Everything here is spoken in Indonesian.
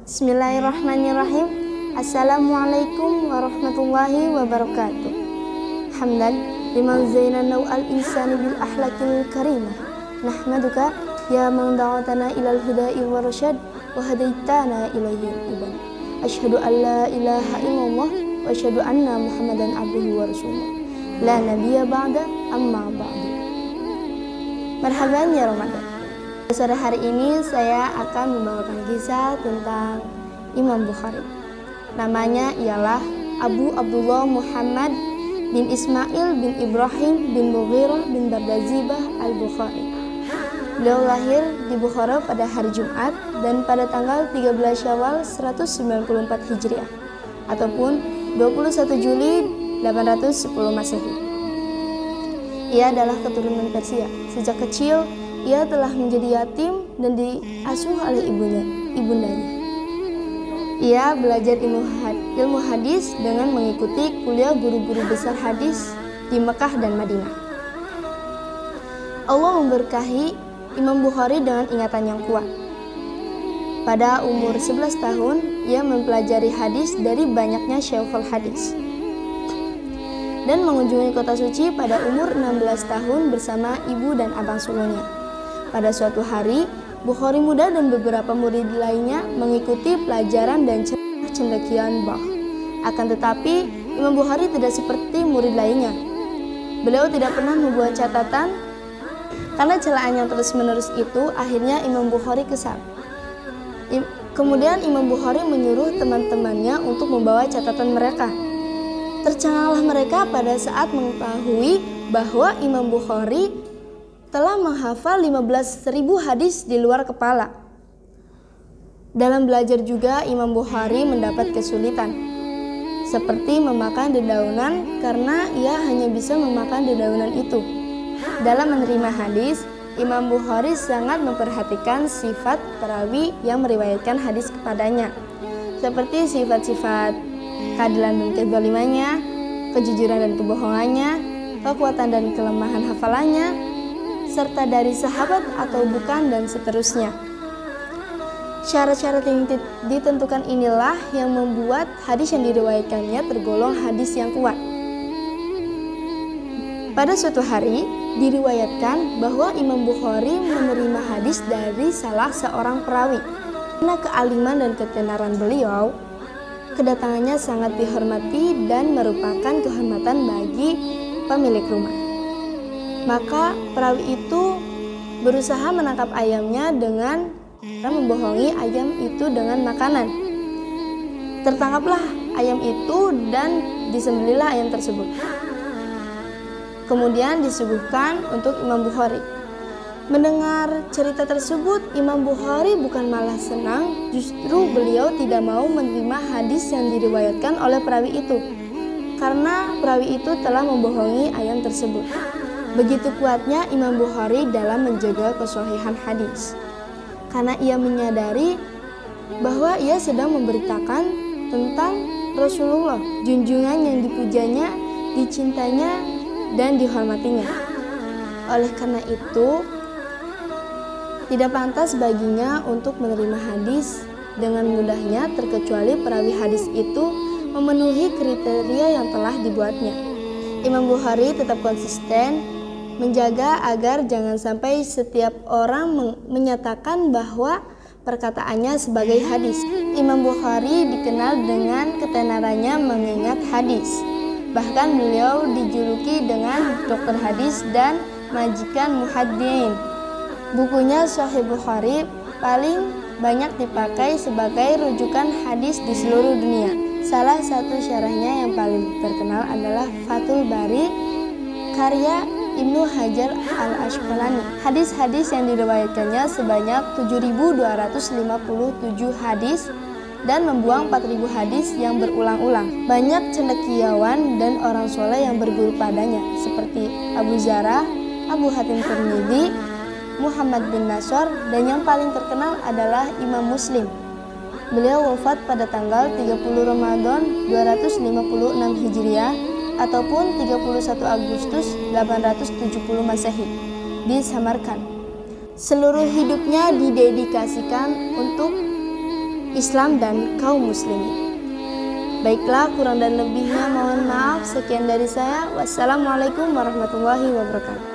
Bismillahirrahmanirrahim. Assalamualaikum warahmatullahi wabarakatuh. Hamdan liman zayyana naw'al insani bil ahlakil karimah. Nahmaduka ya man da'atana ilal huda'i wa rasyad wa hadaitana ilaihi iban. Asyhadu an la ilaha illallah wa asyhadu anna Muhammadan abduhu wa rasuluh. La nabiyya ba'da amma ba'du. Marhaban ya Ramadan. Sore hari ini saya akan membawakan kisah tentang Imam Bukhari. Namanya ialah Abu Abdullah Muhammad bin Ismail bin Ibrahim bin Mughirah bin Bardazibah al-Bukhari. Beliau lahir di Bukhara pada hari Jumat dan pada tanggal 13 Syawal 194 Hijriah ataupun 21 Juli 810 Masehi. Ia adalah keturunan Persia. Sejak kecil ia telah menjadi yatim dan diasuh oleh ibundanya. Ia belajar ilmu hadis dengan mengikuti kuliah guru-guru besar hadis di Mekah dan Madinah. Allah memberkahi Imam Bukhari dengan ingatan yang kuat. Pada umur 11 tahun, ia mempelajari hadis dari banyaknya syekhul hadis dan mengunjungi kota suci pada umur 16 tahun bersama ibu dan abang sulungnya. Pada suatu hari, Bukhari muda dan beberapa murid lainnya mengikuti pelajaran dan cendekiawan Bach. Akan tetapi, Imam Bukhari tidak seperti murid lainnya. Beliau tidak pernah membuat catatan. Karena celaan yang terus-menerus itu, akhirnya Imam Bukhari kesal. Kemudian Imam Bukhari menyuruh teman-temannya untuk membawa catatan mereka. Tercenganglah mereka pada saat mengetahui bahwa Imam Bukhari telah menghafal 15.000 hadis di luar kepala. Dalam belajar juga Imam Bukhari mendapat kesulitan, seperti memakan dedaunan karena ia hanya bisa memakan dedaunan itu. Dalam menerima hadis, Imam Bukhari sangat memperhatikan sifat perawi yang meriwayatkan hadis kepadanya, seperti sifat-sifat keadilan dan kezalimannya, kejujuran dan kebohongannya, kekuatan dan kelemahan hafalannya, serta dari sahabat atau bukan, dan seterusnya. Syarat-syarat yang ditentukan inilah yang membuat hadis yang diriwayatkannya tergolong hadis yang kuat. Pada suatu hari, diriwayatkan bahwa Imam Bukhari menerima hadis dari salah seorang perawi. Karena kealiman dan ketenaran beliau, kedatangannya sangat dihormati dan merupakan kehormatan bagi pemilik rumah. Maka perawi itu berusaha menangkap ayamnya dengan membohongi ayam itu dengan makanan. Tertangkaplah ayam itu dan disembelihlah ayam tersebut. Kemudian disuguhkan untuk Imam Bukhari. Mendengar cerita tersebut, Imam Bukhari bukan malah senang, justru beliau tidak mau menerima hadis yang diriwayatkan oleh perawi itu, karena perawi itu telah membohongi ayam tersebut. Begitu kuatnya Imam Bukhari dalam menjaga kesahihan hadis, karena ia menyadari bahwa ia sedang memberitakan tentang Rasulullah, junjungan yang dipujanya, dicintanya, dan dihormatinya. Oleh karena itu, tidak pantas baginya untuk menerima hadis dengan mudahnya, terkecuali perawi hadis itu memenuhi kriteria yang telah dibuatnya. Imam Bukhari tetap konsisten menjaga agar jangan sampai setiap orang menyatakan bahwa perkataannya sebagai hadis. Imam Bukhari dikenal dengan ketenarannya mengingat hadis. Bahkan beliau dijuluki dengan dokter hadis dan majikan muhadditsin. Bukunya Sahih Bukhari paling banyak dipakai sebagai rujukan hadis di seluruh dunia. Salah satu syarahnya yang paling terkenal adalah Fathul Bari karya Ibnu Hajar al-Asqalani. Hadis-hadis yang diriwayatkannya sebanyak 7.257 hadis dan membuang 4.000 hadis yang berulang-ulang. Banyak cendekiawan dan orang soleh yang berguru padanya, seperti Abu Zarah, Abu Hatim Tirmidzi, Muhammad bin Nasr, dan yang paling terkenal adalah Imam Muslim. Beliau wafat pada tanggal 30 Ramadan 256 Hijriah ataupun 31 Agustus 870 Masehi di Samarkand. Seluruh hidupnya didedikasikan untuk Islam dan kaum muslimin. Baiklah, kurang dan lebihnya mohon maaf. Sekian dari saya. Wassalamualaikum warahmatullahi wabarakatuh.